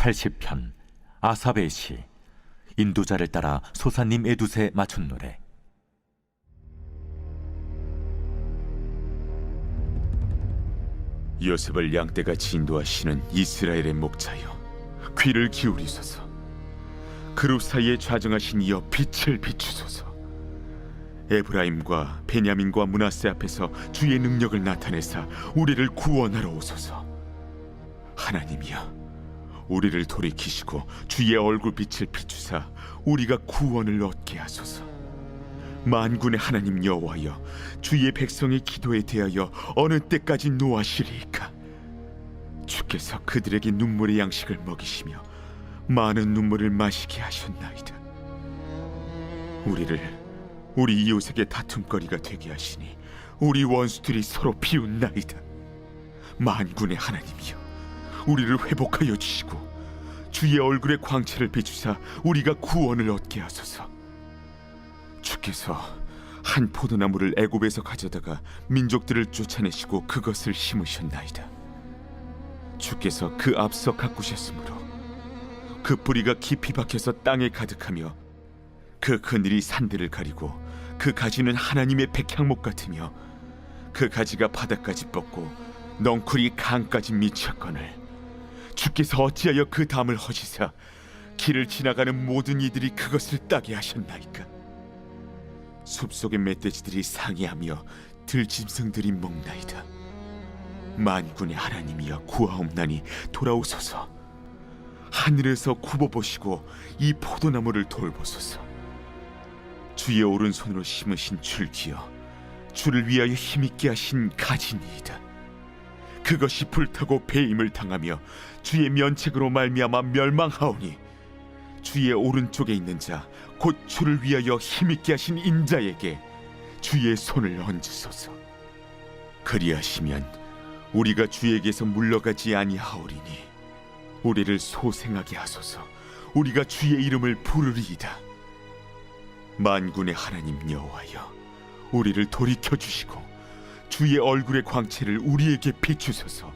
80편 아삽의 시. 인도자를 따라 소사님 에두세 맞춘 노래. 요셉을 양떼같이 인도하시는 이스라엘의 목자여, 귀를 기울이소서. 그룹 사이에 좌정하신 이여, 빛을 비추소서. 에브라임과 베냐민과 므낫세 앞에서 주의 능력을 나타내사 우리를 구원하러 오소서. 하나님이여, 우리를 돌이키시고 주의 얼굴빛을 비추사 우리가 구원을 얻게 하소서. 만군의 하나님 여호와여, 주의 백성의 기도에 대하여 어느 때까지 노하시리이까? 주께서 그들에게 눈물의 양식을 먹이시며 많은 눈물을 마시게 하셨나이다. 우리를 우리 이웃에게 다툼거리가 되게 하시니 우리 원수들이 서로 비웃나이다. 만군의 하나님이여, 우리를 회복하여 주시고 주의 얼굴의 광채를 비추사 우리가 구원을 얻게 하소서. 주께서 한 포도나무를 애굽에서 가져다가 민족들을 쫓아내시고 그것을 심으셨나이다. 주께서 그 앞서 가꾸셨으므로 그 뿌리가 깊이 박혀서 땅에 가득하며 그 그늘이 산들을 가리고 그 가지는 하나님의 백향목 같으며 그 가지가 바닥까지 뻗고 넝쿨이 강까지 미쳤거늘 주께서 어찌하여 그 담을 허시사 길을 지나가는 모든 이들이 그것을 따게 하셨나이까? 숲속의 멧돼지들이 상해하며 들짐승들이 먹나이다. 만군의 하나님이여, 구하옵나니 돌아오소서. 하늘에서 굽어보시고 이 포도나무를 돌보소서. 주의 오른손으로 심으신 줄기여, 주를 위하여 힘있게 하신 가지니이다. 그것이 불타고 배임을 당하며 주의 면책으로 말미암아 멸망하오니 주의 오른쪽에 있는 자, 곧 주를 위하여 힘있게 하신 인자에게 주의 손을 얹으소서. 그리하시면 우리가 주에게서 물러가지 아니하오리니 우리를 소생하게 하소서. 우리가 주의 이름을 부르리이다. 만군의 하나님 여호와여, 우리를 돌이켜 주시고 주의 얼굴의 광채를 우리에게 비추소서.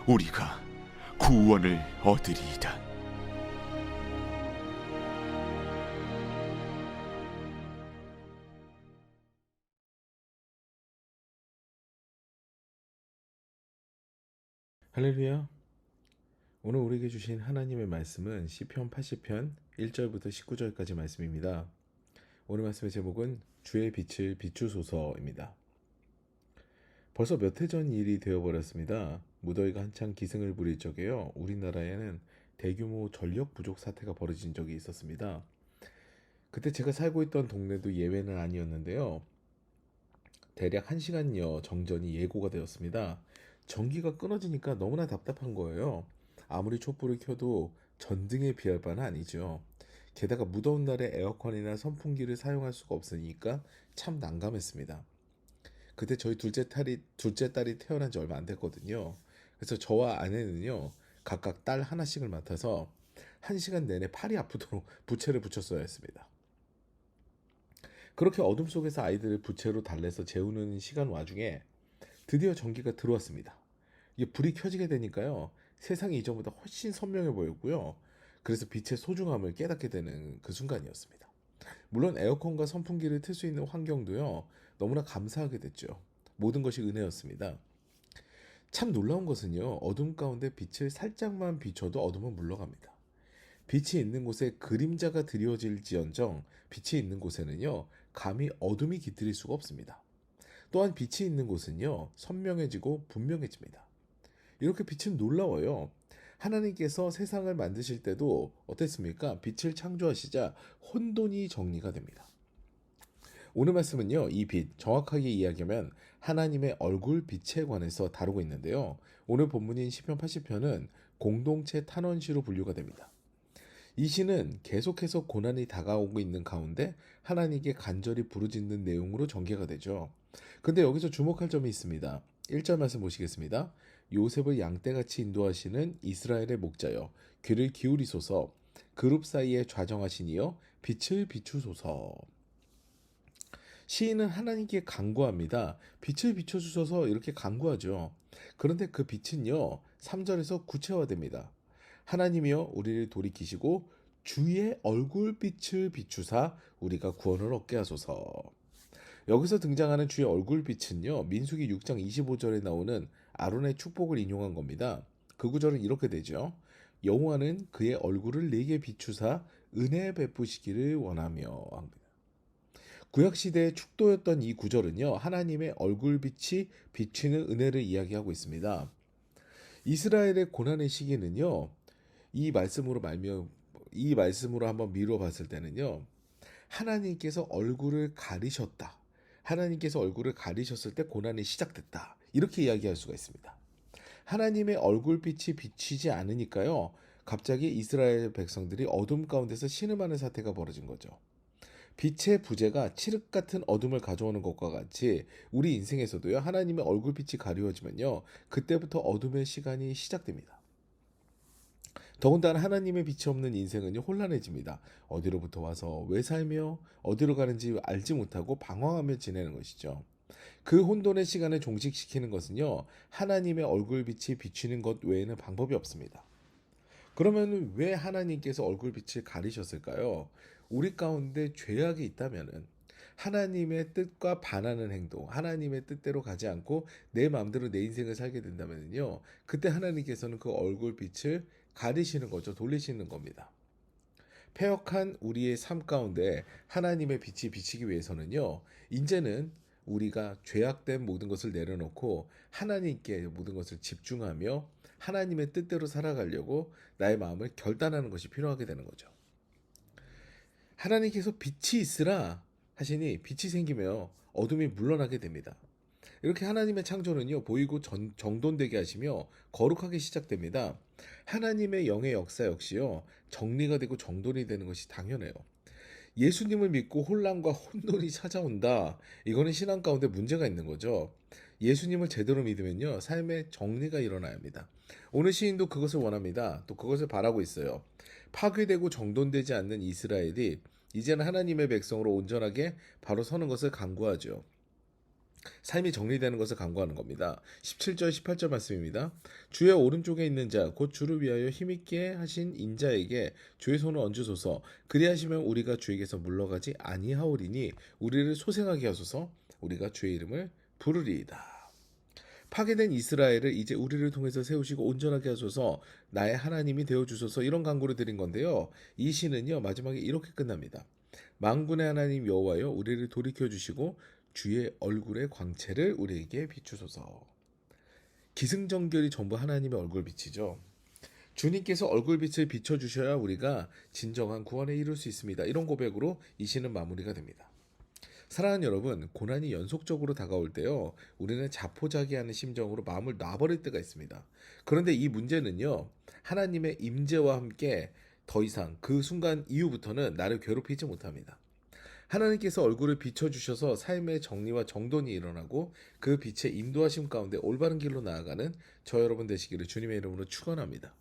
우리가 구원을 얻으리이다. 할렐루야. 오늘 우리에게 주신 하나님의 말씀은 시편 80편 1절부터 19절까지 말씀입니다. 오늘 말씀의 제목은 주의 빛을 비추소서입니다. 벌써 몇 해 전 일이 되어버렸습니다. 무더위가 한창 기승을 부릴 적에요, 우리나라에는 대규모 전력 부족 사태가 벌어진 적이 있었습니다. 그때 제가 살고 있던 동네도 예외는 아니었는데요. 대략 1시간여 정전이 예고가 되었습니다. 전기가 끊어지니까 너무나 답답한 거예요. 아무리 촛불을 켜도 전등에 비할 바는 아니죠. 게다가 무더운 날에 에어컨이나 선풍기를 사용할 수가 없으니까 참 난감했습니다. 그때 저희 둘째 딸이 태어난 지 얼마 안 됐거든요. 그래서 저와 아내는요, 각각 딸 하나씩을 맡아서 1시간 내내 팔이 아프도록 부채를 붙였어야 했습니다. 그렇게 어둠 속에서 아이들을 부채로 달래서 재우는 시간 와중에 드디어 전기가 들어왔습니다. 이게 불이 켜지게 되니까요, 세상이 이전보다 훨씬 선명해 보였고요. 그래서 빛의 소중함을 깨닫게 되는 그 순간이었습니다. 물론 에어컨과 선풍기를 틀 수 있는 환경도요, 너무나 감사하게 됐죠. 모든 것이 은혜였습니다. 참 놀라운 것은요, 어둠 가운데 빛을 살짝만 비춰도 어둠은 물러갑니다. 빛이 있는 곳에 그림자가 드리워질지언정 빛이 있는 곳에는요, 감히 어둠이 깃들일 수가 없습니다. 또한 빛이 있는 곳은요, 선명해지고 분명해집니다. 이렇게 빛은 놀라워요. 하나님께서 세상을 만드실 때도 어땠습니까? 빛을 창조하시자 혼돈이 정리가 됩니다. 오늘 말씀은요, 이 빛, 정확하게 이야기하면 하나님의 얼굴 빛에 관해서 다루고 있는데요. 오늘 본문인 시편 80편은 공동체 탄원시로 분류가 됩니다. 이 시는 계속해서 고난이 다가오고 있는 가운데 하나님께 간절히 부르짖는 내용으로 전개가 되죠. 근데 여기서 주목할 점이 있습니다. 1절 말씀 보시겠습니다. 요셉을 양떼같이 인도하시는 이스라엘의 목자여, 귀를 기울이소서. 그룹 사이에 좌정하시니여, 빛을 비추소서. 시인은 하나님께 간구합니다. 빛을 비춰주셔서 이렇게 간구하죠. 그런데 그 빛은요, 3절에서 구체화됩니다. 하나님이여 우리를 돌이키시고 주의 얼굴빛을 비추사 우리가 구원을 얻게 하소서. 여기서 등장하는 주의 얼굴빛은요, 민수기 6장 25절에 나오는 아론의 축복을 인용한 겁니다. 그 구절은 이렇게 되죠. 여호와는 그의 얼굴을 내게 비추사 은혜 베푸시기를 원하며 합니다. 구약시대의 축도였던 이 구절은요, 하나님의 얼굴빛이 비치는 은혜를 이야기하고 있습니다. 이스라엘의 고난의 시기는요, 이 말씀으로 한번 미루어 봤을 때는요, 하나님께서 얼굴을 가리셨다. 하나님께서 얼굴을 가리셨을 때 고난이 시작됐다. 이렇게 이야기할 수가 있습니다. 하나님의 얼굴빛이 비치지 않으니까요, 갑자기 이스라엘 백성들이 어둠 가운데서 신음하는 사태가 벌어진 거죠. 빛의 부재가 칠흑 같은 어둠을 가져오는 것과 같이 우리 인생에서도요, 하나님의 얼굴빛이 가리워지면요, 그때부터 어둠의 시간이 시작됩니다. 더군다나 하나님의 빛이 없는 인생은요, 혼란해집니다. 어디로부터 와서 왜 살며 어디로 가는지 알지 못하고 방황하며 지내는 것이죠. 그 혼돈의 시간을 종식시키는 것은요, 하나님의 얼굴빛이 비추는 것 외에는 방법이 없습니다. 그러면 왜 하나님께서 얼굴빛을 가리셨을까요? 우리 가운데 죄악이 있다면은 하나님의 뜻과 반하는 행동, 하나님의 뜻대로 가지 않고 내 마음대로 내 인생을 살게 된다면요, 그때 하나님께서는 그 얼굴빛을 가리시는 거죠. 돌리시는 겁니다. 패역한 우리의 삶 가운데 하나님의 빛이 비치기 위해서는요, 이제는 우리가 죄악된 모든 것을 내려놓고 하나님께 모든 것을 집중하며 하나님의 뜻대로 살아가려고 나의 마음을 결단하는 것이 필요하게 되는 거죠. 하나님께서 빛이 있으라 하시니 빛이 생기며 어둠이 물러나게 됩니다. 이렇게 하나님의 창조는요, 보이고 정돈되게 하시며 거룩하게 시작됩니다. 하나님의 영의 역사 역시요, 정리가 되고 정돈이 되는 것이 당연해요. 예수님을 믿고 혼란과 혼돈이 찾아온다. 이거는 신앙 가운데 문제가 있는 거죠. 예수님을 제대로 믿으면요, 삶에 정리가 일어나야 합니다. 오늘 시인도 그것을 원합니다. 또 그것을 바라고 있어요. 파괴되고 정돈되지 않는 이스라엘이 이제는 하나님의 백성으로 온전하게 바로 서는 것을 간구하죠. 삶이 정리되는 것을 간구하는 겁니다. 17절 18절 말씀입니다. 주의 오른쪽에 있는 자 곧 주를 위하여 힘있게 하신 인자에게 주의 손을 얹으소서. 그리하시면 우리가 주에게서 물러가지 아니하오리니 우리를 소생하게 하소서. 우리가 주의 이름을 부르리이다. 파괴된 이스라엘을 이제 우리를 통해서 세우시고 온전하게 하소서. 나의 하나님이 되어주소서. 이런 간구를 드린 건데요, 이 시는요, 마지막에 이렇게 끝납니다. 만군의 하나님 여호와여 우리를 돌이켜주시고 주의 얼굴의 광채를 우리에게 비추소서. 기승전결이 전부 하나님의 얼굴빛이죠. 주님께서 얼굴빛을 비춰주셔야 우리가 진정한 구원에 이룰 수 있습니다. 이런 고백으로 이 시는 마무리가 됩니다. 사랑하는 여러분, 고난이 연속적으로 다가올 때요, 우리는 자포자기하는 심정으로 마음을 놔버릴 때가 있습니다. 그런데 이 문제는요, 하나님의 임재와 함께 더 이상 그 순간 이후부터는 나를 괴롭히지 못합니다. 하나님께서 얼굴을 비춰주셔서 삶의 정리와 정돈이 일어나고 그 빛의 인도하심 가운데 올바른 길로 나아가는 저 여러분 되시기를 주님의 이름으로 축원합니다.